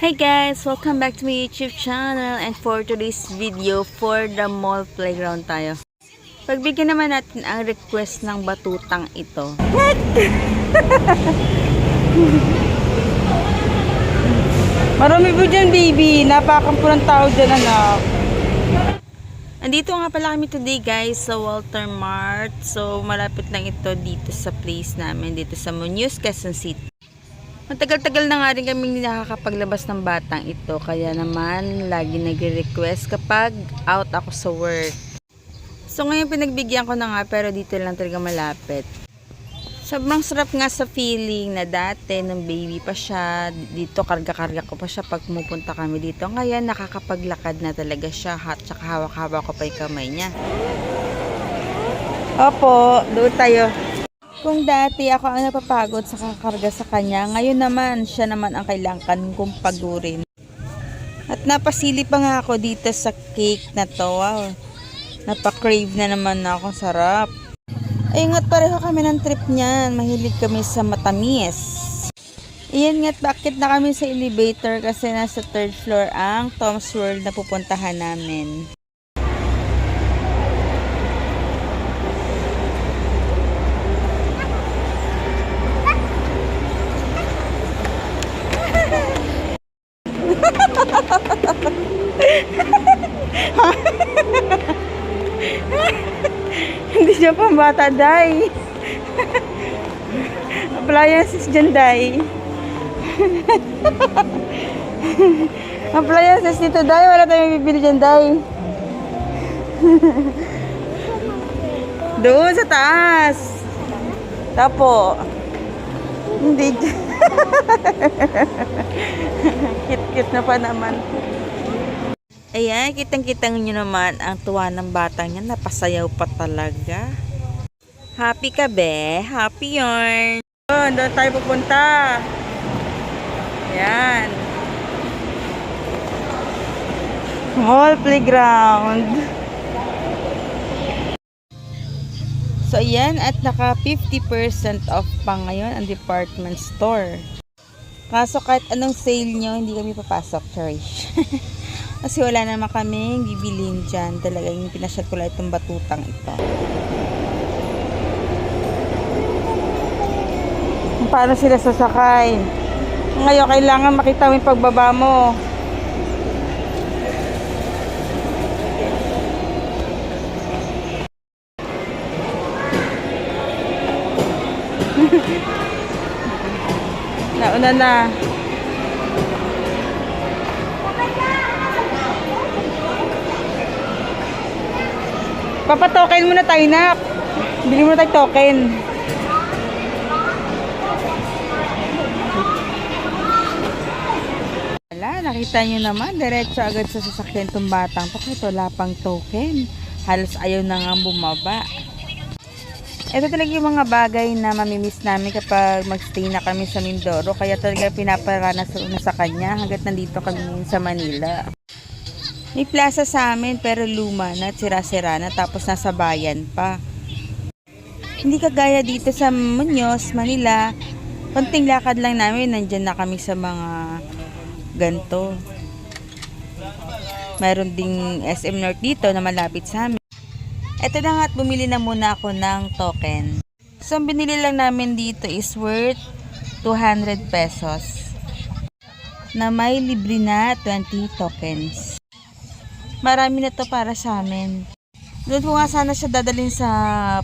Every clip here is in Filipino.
Hey guys! Welcome back to my YouTube channel, and for today's video, for the mall playground tayo. Pagbigyan naman natin ang request ng batutang ito. What? Marami po dyan, baby. Napakampo ng tao dyan, anak. Andito nga pala kami today guys sa Walter Mart. So malapit lang ito dito sa place namin, dito sa Muñoz, Quezon City. Matagal-tagal na nga rin kami nakakapaglabas ng batang ito. Kaya naman, lagi nagre-request kapag out ako sa work. So ngayon pinagbigyan ko na nga, pero dito lang talaga malapit. Sobrang sarap nga sa feeling na dati, nung baby pa siya, dito karga-karga ko pa siya pag pumupunta kami dito. Ngayon nakakapaglakad na talaga siya, at saka hawak-hawak ko pa yung kamay niya. Opo, doon tayo. Kung dati ako ang napapagod sa kakarga sa kanya, ngayon naman siya naman ang kailangan kong pagurin. At napasili pa nga ako dito sa cake na to. Wow, napakrave na naman ako, sarap. Ayun nga't pareho kami ng trip niyan, mahilig kami sa matamis. Iyan nga't bakit na kami sa elevator kasi nasa 3rd floor ang Tom's World na pupuntahan namin. Hindi siya pambata, Day. Appliances dyan, Day. Appliances dito, Day. Wala tayong bibili dyan, Day. Doon sa taas. Tapo. Hindi dyan. Cute-cute na pa naman. Ayan, kitang-kitang nyo naman ang tuwa ng batang niya. Napasayaw pa talaga. Happy ka, be? Happy yarn. Doon tayo pupunta. Ayan. Mall playground. So, ayan. At naka 50% off pa ngayon ang department store. Kaso kahit anong sale nyo, hindi kami papasok. Cherish. Kasi wala naman kaming bibilin dyan. Talagang pinasyat ko lang itong batutang ito. Paano sila sasakay? Ngayon, kailangan makita mo yung pagbaba mo. Nauna na. Papatoken muna tayo, nak. Bili muna tayo token. Wala, nakita nyo naman. Diretso agad sa sasakyan itong batang to. Kahit wala pang token. Halos ayaw na nga bumaba. Ito talaga yung mga bagay na mamimiss namin kapag magstay na kami sa Mindoro. Kaya talaga pinaparanas sa kanya hanggat nandito kami sa Manila. May plaza sa amin pero luma na, sira-sira na, tapos nasa bayan pa. Hindi kagaya dito sa Muñoz, Manila. Konting lakad lang namin, nandyan na kami sa mga ganto. Mayroon ding SM North dito na malapit sa amin. Ito na nga at bumili na muna ako ng token. So, ang binili lang namin dito is worth 200 pesos. Na may libre na 20 tokens. Marami na to para sa amin. Doon ko nga sana siya dadalhin sa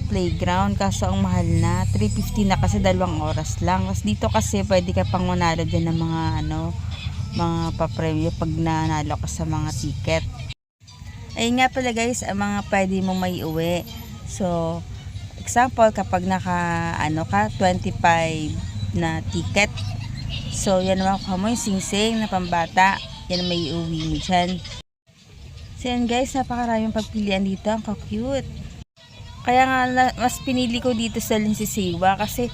playground, kaso ang mahal na. 350 na kasi 2 oras lang. Tapos dito kasi pwede ka pang manalo dyan ng mga mga papremyo pag nanalo ka sa mga ticket. Ayun nga pala guys, ang mga pwede mong may uwi. So, example, kapag naka 25 na ticket. So, yan naman ko mo yung sing-sing na pambata. Yan ang may uwi mo dyan. So yan guys, napakaraming pagpilian dito. Ang cute. Kaya nga mas pinili ko dito sa Linsisiwa kasi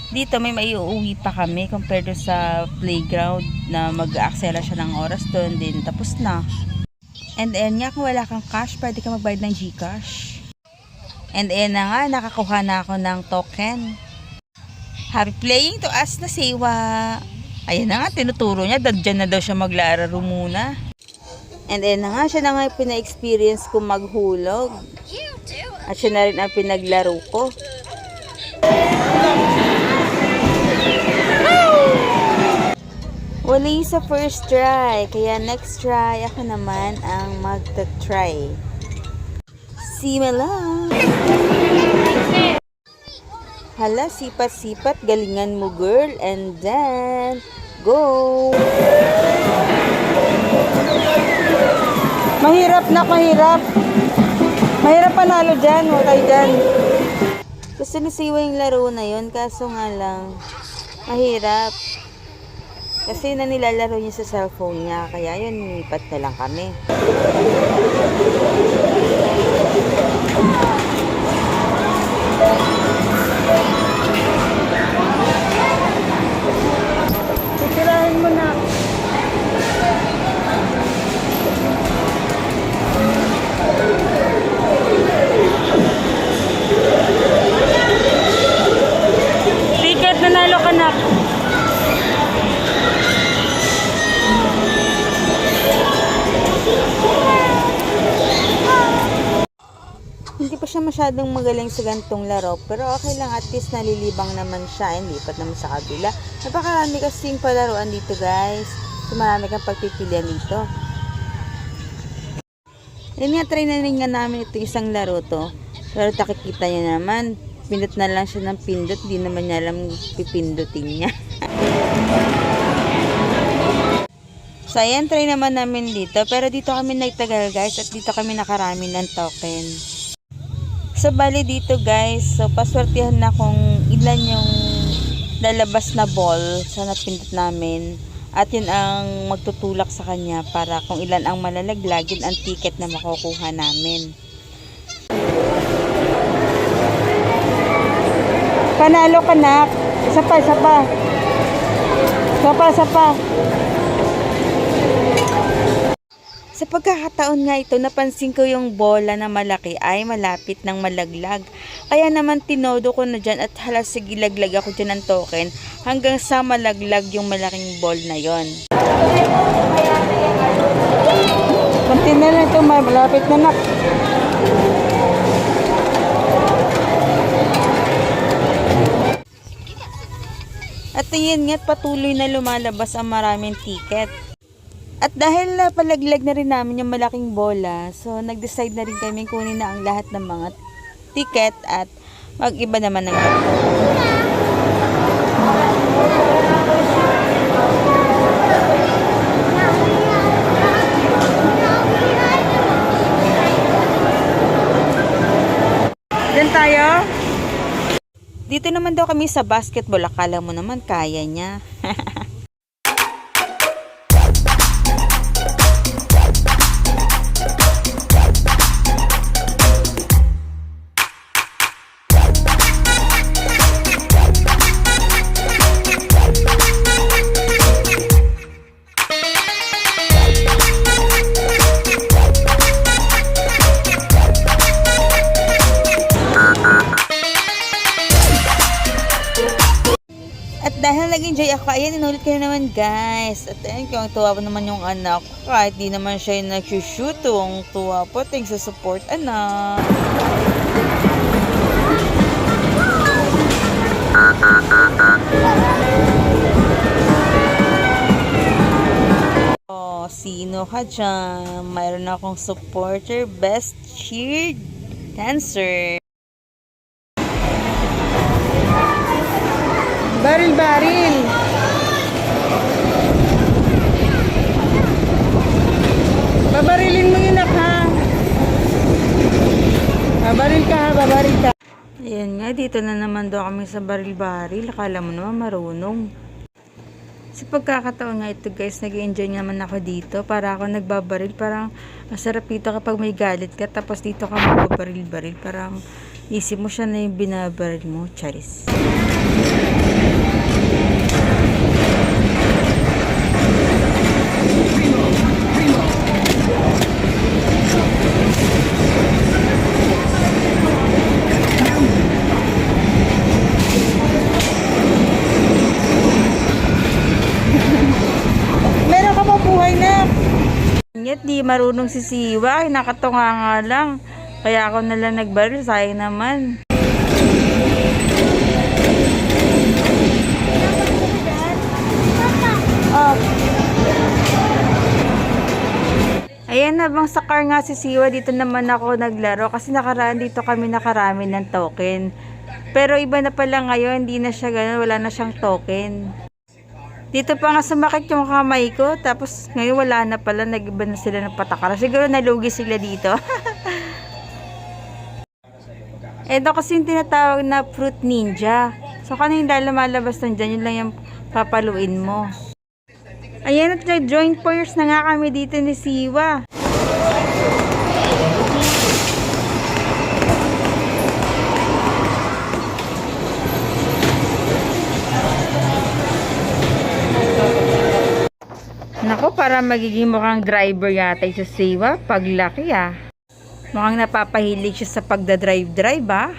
dito may maiuwi pa kami compared to sa playground na mag-aaksela siya ng oras doon din. Tapos na. And nga kung wala kang cash, pwede ka magbayad ng GCash. And na nga, nakakuha na ako ng token. Happy playing to us na Siwa. Ayan na nga, tinuturo niya. Dyan na daw siya maglalaro muna. And then na nga, siya na nga yung pina-experience ko maghulog. At siya na rin ang pinaglaro ko. Wali sa first try. Kaya next try, ako naman ang magta-try. See me lang. Hala, sipat-sipat. Galingan mo, girl. And then, go! Mahirap na, mahirap. Mahirap panalo dyan, hukay dyan. Gusto ni Siwa yung laro na yun, kaso nga lang, mahirap. Kasi na nilalaro niya sa cellphone niya, kaya yun, nilipat na lang kami. Titirahin mo na. Ticket, nanalo ka na. Hindi pa siya masyadong magaling sa gantong laro, pero okay lang, at least nalilibang naman siya, lipat naman sa kabila. Napakarami kasing palaruan dito, guys. So marami kang pagpipilian dito. Yun nga, try na rin nga namin ito isang laro to. Pero takikita niya naman, pindot na lang siya ng pindot, di naman niya alam pipindutin niya. So ayan, try naman namin dito, pero dito kami nagtagal, guys, at dito kami nakarami ng token. So, bali dito, guys. So, paswertihan na kung ilan yung lalabas na ball sa napindot namin. At yun ang magtutulak sa kanya para kung ilan ang malalaglag, yun ang ticket na makukuha namin. Panalo ka na. Isa pa, isa pa. Isa pa, isa pa. Sa pagkakataon nga ito, napansin ko yung bola na malaki ay malapit ng malaglag. Kaya naman tinodo ko na dyan at halas sige laglag ako dyan ng token hanggang sa malaglag yung malaking ball na yon. Kunti na lang ito, malapit na na. At yun nga't patuloy na lumalabas ang maraming ticket. At dahil palaglag na rin namin yung malaking bola, so nag-decide na rin kami kunin na ang lahat ng mga ticket at mag-iba naman ng ganito. Diyan tayo. Dito naman daw kami sa basketball, akala mo naman kaya niya. At dahil nag-enjoy ako, ayan, inulit ko na naman, guys. At ayun, kung tuwa pa naman yung anak ko, kahit di naman siya yung nag-shoot, tuwa po, thanks sa support, anak. Oh, sino ka dyan? Mayroon akong supporter, best cheer dancer. Baril, baril. Babarilin mo yun, ha? Babaril ka, ha? Babaril ka. Ayan nga, dito na naman daw kami sa baril-baril. Akala mo naman marunong. Sa pagkakataon nga ito, guys, nag-enjoy naman ako dito. Para ako nagbabaril. Parang masarap dito kapag may galit ka. Tapos dito ka magbabaril-baril. Parang isip mo siya na yung binabaril mo. Charis. At di marunong si Siwa, ay nakatunga nga lang. Kaya ako nalang nagbaril, sayang naman. Oh. Ayan, habang sa car nga si Siwa, dito naman ako naglaro kasi nakaraan dito kami nakarami ng token. Pero iba na pala ngayon, hindi na siya ganun, wala na siyang token. Dito pa nga sumakit yung kamay ko, tapos ngayon wala na pala, nag-iba na sila ng patakara. Siguro nalugi sila dito. Ito kasi yung tinatawag na fruit ninja. So kanina yung lumalabas na dyan, yun lang yung papaluin mo. Ayan, at nag-joint pairs na nga kami dito ni Siwa. Nako, para magiging mukhang driver yata yung Siwa paglaki ah. Mukhang napapahilig siya sa pagdadrive-drive ah.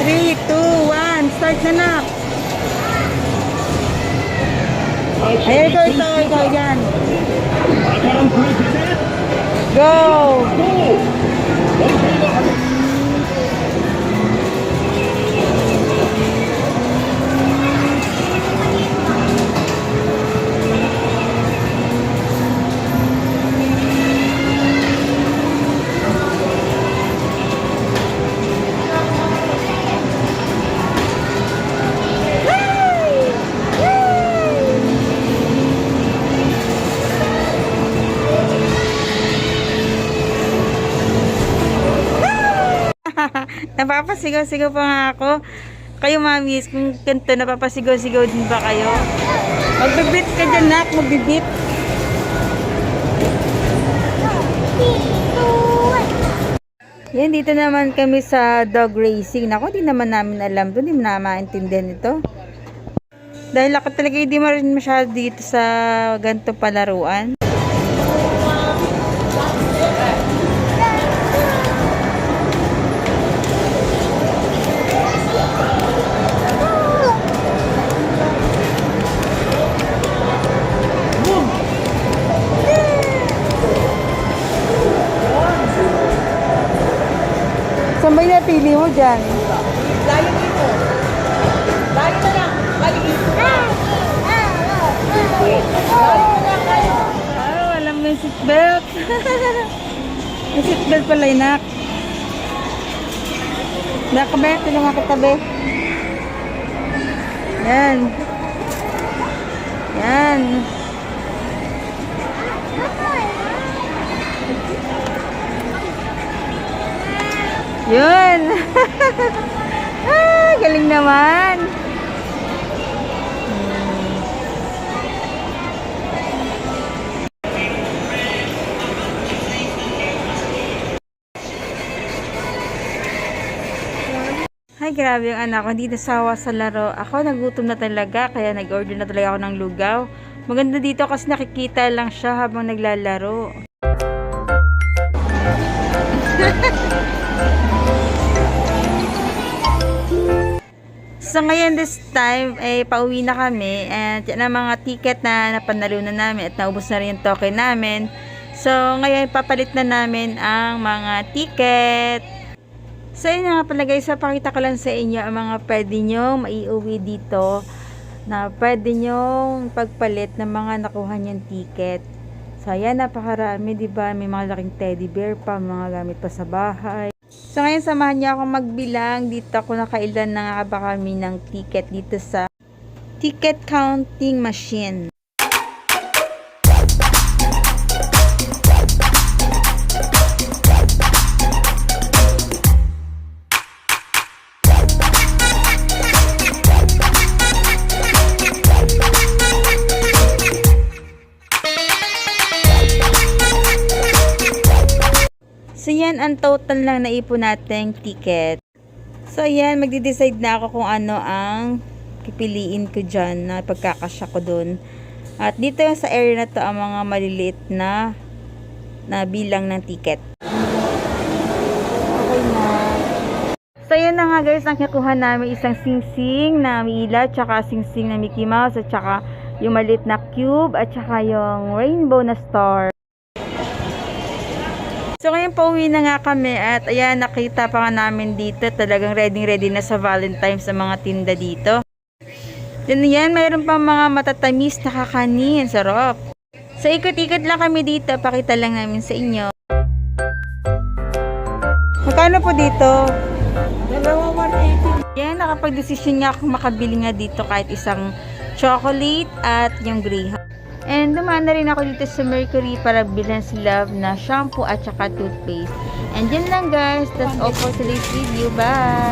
3, 2, 1, start na na. Ayan, ikaw yan. Go! Napapasigaw-sigaw pa nga ako. Kayo mamis, kung ganito napapasigaw-sigaw din ba kayo? Magbibit ka dyan, nak. Magbibit. Yan, dito naman kami sa dog racing. Naku, di naman namin alam to. Di naman maintindihan ito. Dahil ako talaga hindi mo rin masyado dito sa ganito palaruan. Saan ba yung napili mo dyan? Layo dito. Layo na lang. Layo dito. Alam mo yung seatbelt. Yung seatbelt pala inak. Nakabe, tulungan kita be. Yan. Yan. Yun. Galing naman. Ay, grabe yung anak ko. Hindi nasawa sa laro. Ako, nagutom na talaga. Kaya nag-order na talaga ako ng lugaw. Maganda dito kasi nakikita lang siya habang naglalaro. So ngayon this time ay pauwi na kami and yan ang mga ticket na napanalunan namin at naubos na rin yung token namin. So ngayon papalit na namin ang mga ticket. So yun nga pala guys, pakita ko lang sa inyo ang mga pwede nyo maiuwi dito na pwede nyo pagpalit ng mga nakuha nyong ticket. So ayan, napakarami, diba? May mga laking teddy bear pa, mga gamit pa sa bahay. So ngayon samahan niya ako magbilang. Dito ako nakailan na nga ba kami ng ticket dito sa ticket counting machine. So yan ang total lang naipon nating ticket. So yan, magde-decide na ako kung ano ang pipiliin ko dyan na pagkakasya ko dun. At dito sa area na to ang mga maliliit na bilang ng ticket. Okay na. So yan na nga guys, ang nakuha namin isang singsing na Mila, tsaka singsing na Mickey Mouse, at tsaka yung maliit na cube at saka yung rainbow na star. So ngayon pauwi na nga kami at ayan, nakita pa nga namin dito, talagang ready na sa Valentine's sa mga tinda dito. Then yan, mayroon pa mga matatamis na kakanin, sarap. So ikot-ikot lang kami dito, pakita lang namin sa inyo. Magkano po dito? Dalawa 180. Yan, nakapag-desisyon nga akong makabili nga dito kahit isang chocolate at yung Graham. And dumaan na rin ako dito sa Mercury para bilhan si Love na shampoo at saka toothpaste. And yun lang guys, that's all for today's video. Bye!